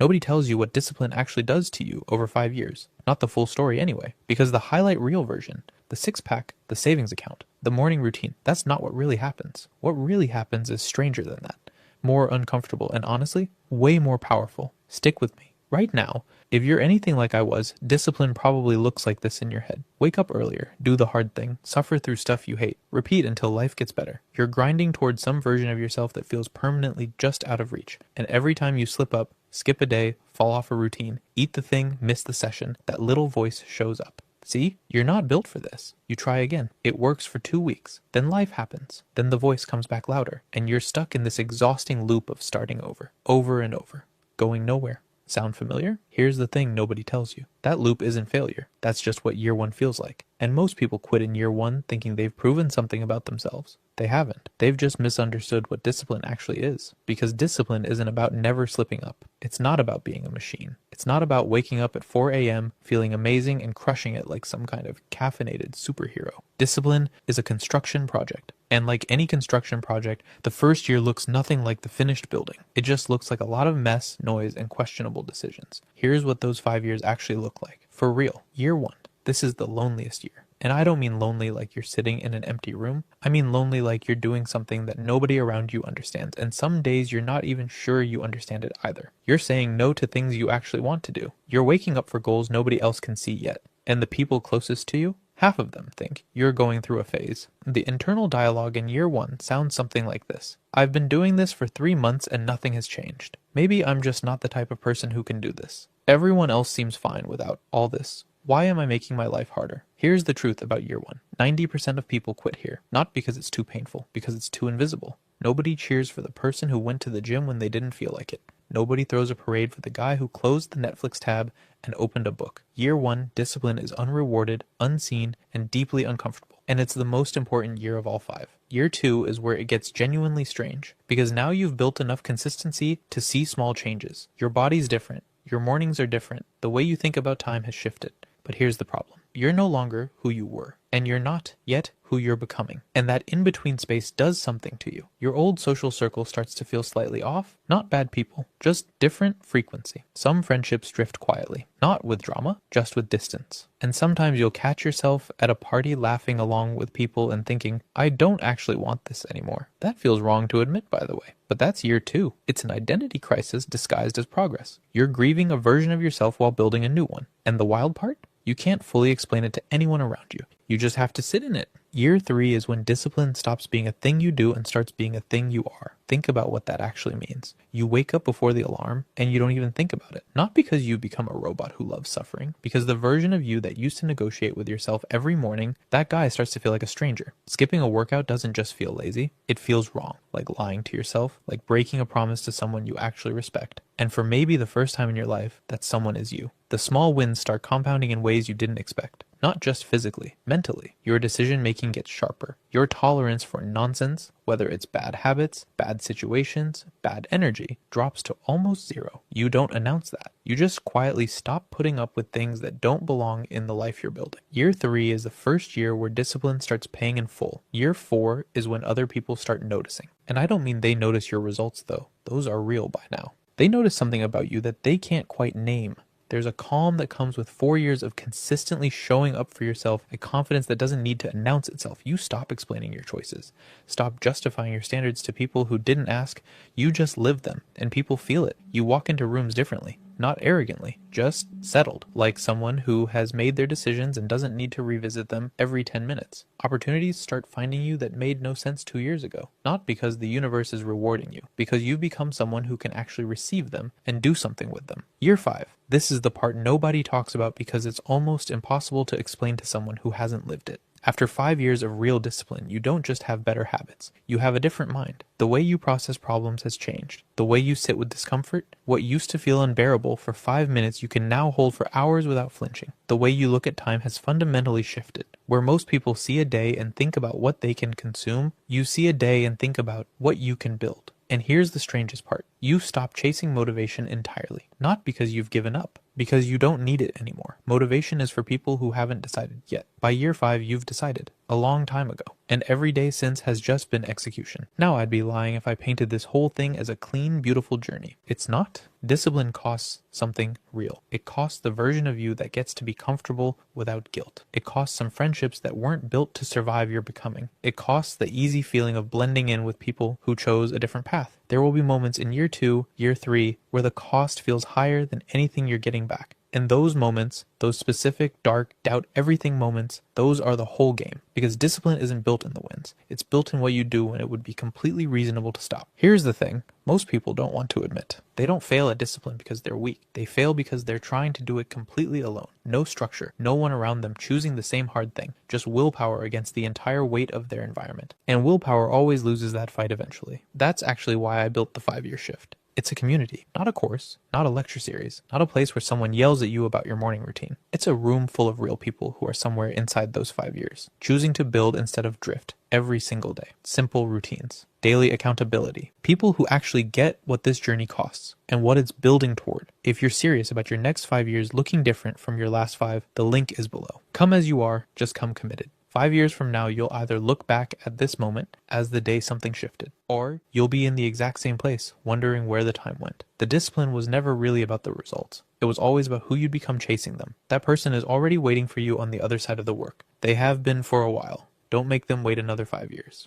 Nobody tells you what discipline actually does to you over 5 years. Not the full story anyway, because the highlight reel version, the six pack, the savings account, the morning routine, that's not what really happens. What really happens is stranger than that, more uncomfortable, and honestly, way more powerful. Stick with me. Right now, if you're anything like I was, discipline probably looks like this in your head. Wake up earlier, do the hard thing, suffer through stuff you hate, repeat until life gets better. You're grinding towards some version of yourself that feels permanently just out of reach. And every time you slip up, skip a day, fall off a routine, eat the thing, miss the session, that little voice shows up. See, you're not built for this. You try again. It works for 2 weeks. Then life happens. Then the voice comes back louder, and you're stuck in this exhausting loop of starting over and over, going nowhere. Sound familiar? Here's the thing nobody tells you. That loop isn't failure. That's just what year one feels like. And most people quit in year one thinking they've proven something about themselves. They haven't. They've just misunderstood what discipline actually is. Because discipline isn't about never slipping up. It's not about being a machine. It's not about waking up at 4 a.m., feeling amazing and crushing it like some kind of caffeinated superhero. Discipline is a construction project. And like any construction project, the first year looks nothing like the finished building. It just looks like a lot of mess, noise, and questionable decisions. Here's what those 5 years actually look like. For real, year one, this is the loneliest year. And I don't mean lonely like you're sitting in an empty room. I mean lonely like you're doing something that nobody around you understands, and some days you're not even sure you understand it either. You're saying no to things you actually want to do. You're waking up for goals nobody else can see yet. And the people closest to you, half of them think you're going through a phase. The internal dialogue in year one sounds something like this. I've been doing this for 3 months and nothing has changed. Maybe I'm just not the type of person who can do this. Everyone else seems fine without all this. Why am I making my life harder? Here's the truth about year one. 90% of people quit here, not because it's too painful, because it's too invisible. Nobody cheers for the person who went to the gym when they didn't feel like it. Nobody throws a parade for the guy who closed the Netflix tab and opened a book. Year one, discipline is unrewarded, unseen, and deeply uncomfortable. And it's the most important year of all 5. Year 2 is where it gets genuinely strange, because now you've built enough consistency to see small changes. Your body's different. Your mornings are different. The way you think about time has shifted. But here's the problem. You're no longer who you were, and you're not yet who you're becoming. And that in-between space does something to you. Your old social circle starts to feel slightly off. Not bad people, just different frequency. Some friendships drift quietly, not with drama, just with distance. And sometimes you'll catch yourself at a party laughing along with people and thinking, I don't actually want this anymore. That feels wrong to admit, by the way. But that's year 2. It's an identity crisis disguised as progress. You're grieving a version of yourself while building a new one. And the wild part? You can't fully explain it to anyone around you. You just have to sit in it. Year 3 is when discipline stops being a thing you do and starts being a thing you are. Think about what that actually means. You wake up before the alarm and you don't even think about it. Not because you've become a robot who loves suffering, because the version of you that used to negotiate with yourself every morning, that guy starts to feel like a stranger. Skipping a workout doesn't just feel lazy, it feels wrong, like lying to yourself, like breaking a promise to someone you actually respect. And for maybe the first time in your life, that someone is you. The small wins start compounding in ways you didn't expect. Not just physically, mentally. Your decision making gets sharper. Your tolerance for nonsense, whether it's bad habits, bad situations, bad energy, drops to almost zero. You don't announce that. You just quietly stop putting up with things that don't belong in the life you're building. Year 3 is the first year where discipline starts paying in full. Year 4 is when other people start noticing. And I don't mean they notice your results though. Those are real by now. They notice something about you that they can't quite name. There's a calm that comes with 4 years of consistently showing up for yourself, a confidence that doesn't need to announce itself. You stop explaining your choices. Stop justifying your standards to people who didn't ask. You just live them, and people feel it. You walk into rooms differently. Not arrogantly, just settled, like someone who has made their decisions and doesn't need to revisit them every 10 minutes. Opportunities start finding you that made no sense 2 years ago, not because the universe is rewarding you, because you've become someone who can actually receive them and do something with them. Year 5. This is the part nobody talks about because it's almost impossible to explain to someone who hasn't lived it. After 5 years of real discipline, you don't just have better habits. You have a different mind. The way you process problems has changed. The way you sit with discomfort, what used to feel unbearable for 5 minutes you can now hold for hours without flinching. The way you look at time has fundamentally shifted. Where most people see a day and think about what they can consume, you see a day and think about what you can build. And here's the strangest part. You stop chasing motivation entirely. Not because you've given up, because you don't need it anymore. Motivation is for people who haven't decided yet. By year 5, you've decided. A long time ago. and every day since has just been execution. Now I'd be lying if I painted this whole thing as a clean, beautiful journey. It's not. Discipline costs something real. It costs the version of you that gets to be comfortable without guilt. It costs some friendships that weren't built to survive your becoming. It costs the easy feeling of blending in with people who chose a different path. There will be moments in year 2, year 3, where the cost feels higher than anything you're getting back. And those moments, those specific, dark, doubt everything moments, those are the whole game. Because discipline isn't built in the wins. It's built in what you do when it would be completely reasonable to stop. Here's the thing most people don't want to admit. They don't fail at discipline because they're weak. They fail because they're trying to do it completely alone. No structure, no one around them choosing the same hard thing. Just willpower against the entire weight of their environment. And willpower always loses that fight eventually. That's actually why I built the 5-year shift. It's a community, not a course, not a lecture series, not a place where someone yells at you about your morning routine. It's a room full of real people who are somewhere inside those 5 years, choosing to build instead of drift every single day. Simple routines, daily accountability, people who actually get what this journey costs and what it's building toward. If you're serious about your next 5 years looking different from your last 5, the link is below. Come as you are, just come committed. 5 years from now, you'll either look back at this moment as the day something shifted, or you'll be in the exact same place, wondering where the time went. The discipline was never really about the results. It was always about who you'd become chasing them. That person is already waiting for you on the other side of the work. They have been for a while. Don't make them wait another 5 years.